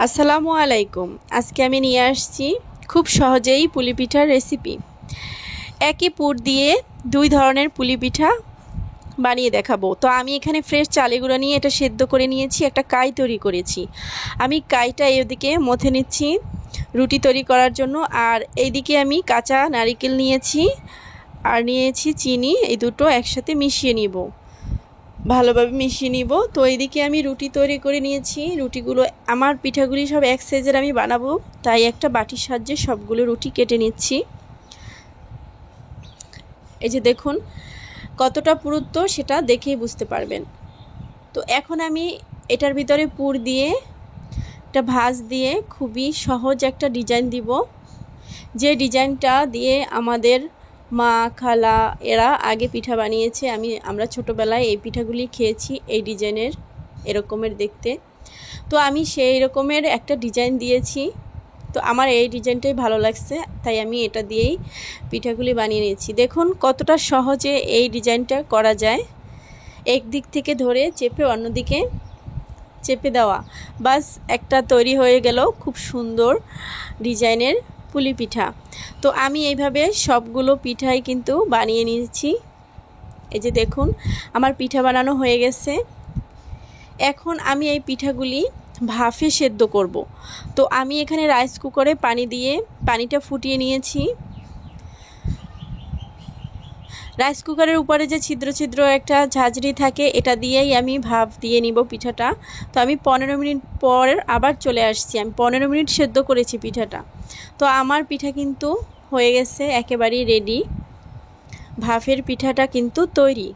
আসসালামু আলাইকুম। আজকে আমি নিয়ে আসছি খুব সহজেই পুলি পিঠার রেসিপি। একই পুর দিয়ে দুই ধরনের পুলি পিঠা বানিয়ে দেখাবো। তো আমি এখানে ফ্রেশ চালের গুঁড়া নিয়ে এটা সেদ্ধ করে নিয়েছি, একটা কাই তৈরি করেছি। আমি কাইটা এদিকে মথে নিচ্ছি রুটি তৈরি করার জন্য, আর এইদিকে আমি কাঁচা নারকেল নিয়েছি আর নিয়েছি চিনি। এই দুটো একসাথে মিশিয়ে নিব, ভালোভাবে মিশিয়ে নিব। তো এইদিকে আমি রুটি তৈরি করে নিয়েছি। রুটিগুলো আমার পিঠাগুলি সব এক সাইজের আমি বানাবো, তাই একটা বাটির সাহায্যে সবগুলো রুটি কেটে নিচ্ছি। এই যে দেখুন কতটা পুরুত্ব সেটা দেখেই বুঝতে পারবেন। তো এখন আমি এটার ভিতরে পুর দিয়ে একটা ভাঁজ দিয়ে খুবই সহজ একটা ডিজাইন দিব, যে ডিজাইনটা দিয়ে আমাদের মা খালা এরা আগে পিঠা বানিয়েছে। আমরা ছোটোবেলায় এই পিঠাগুলি খেয়েছি, এই ডিজাইনের এরকমের দেখতে। তো আমি সেই রকমের একটা ডিজাইন দিয়েছি। তো আমার এই ডিজাইনটাই ভালো লাগছে, তাই আমি এটা দিয়েই পিঠাগুলি বানিয়ে নিয়েছি। দেখুন কতটা সহজে এই ডিজাইনটা করা যায়। এক দিক থেকে ধরে চেপে অন্যদিকে চেপে দেওয়া, বাস একটা তৈরি হয়ে গেল খুব সুন্দর ডিজাইনের পুলি পিঠা। তো আমি এইভাবে সবগুলো পিঠাই কিন্তু বানিয়ে নিয়েছি। এই যে দেখুন আমার পিঠা বানানো হয়ে গেছে। এখন আমি এই পিঠাগুলি ভাপে সেদ্ধ করব। তো আমি এখানে রাইস কুকারে পানি দিয়ে পানিটা ফুটিয়ে নিয়েছি। রাইস কুকারের উপরে যে ছিদ্র ছিদ্র একটা ঝাঁঝরি থাকে, এটা দিয়েই আমি ভাপ দিয়ে নিব পিঠাটা। তো আমি 15 মিনিট পর আবার চলে আসছি। আমি 15 মিনিট সেদ্ধ করেছি পিঠাটা। তো আমার পিঠা কিন্তু হয়ে গেছে, একেবারেই রেডি। ভাপের পিঠাটা কিন্তু তৈরি।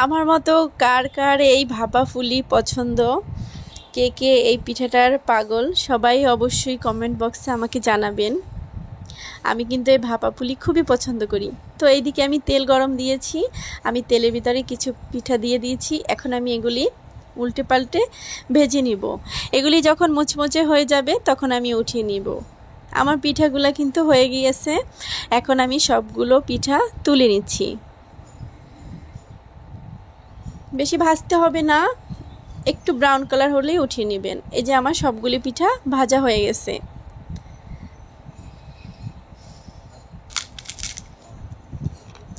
আমার মতো কার কার এই ভাপা ফুলি পছন্দ, কে কে এই পিঠাটার পাগল, সবাই অবশ্যই কমেন্ট বক্সে আমাকে জানাবেন। আমি কিন্তু এই ভাপা পুলি খুবই পছন্দ করি। তো এইদিকে আমি তেল গরম দিয়েছি, আমি তেলের ভিতরে কিছু পিঠা দিয়ে দিয়েছি। এখন আমি এগুলি উল্টে পাল্টে ভেজে নিব। এগুলি যখন মুচমুচে হয়ে যাবে তখন আমি উঠিয়ে নিব। আমার পিঠাগুলো কিন্তু হয়ে গিয়েছে। এখন আমি সবগুলো পিঠা তুলে নিচ্ছি। বেশি ভাজতে হবে না, একটু ব্রাউন কালার হলেই উঠিয়ে নেবেন। এই যে আমার সবগুলি পিঠা ভাজা হয়ে গেছে।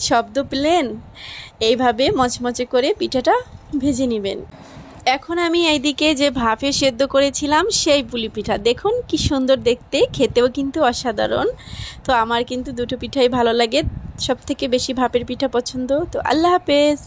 শব্দ পেলেন? এইভাবে মচমচে করে পিঠাটা ভেজে নেবেন। এখন আমি এইদিকে যে ভাপে সেদ্ধ করেছিলাম সেই পুলি পিঠা, দেখুন কি সুন্দর দেখতে, খেতেও কিন্তু অসাধারণ। তো আমার কিন্তু দুটো পিঠাই ভালো লাগে, সব থেকে বেশি ভাপের পিঠা পছন্দ। তো আল্লাহ হাফেজ।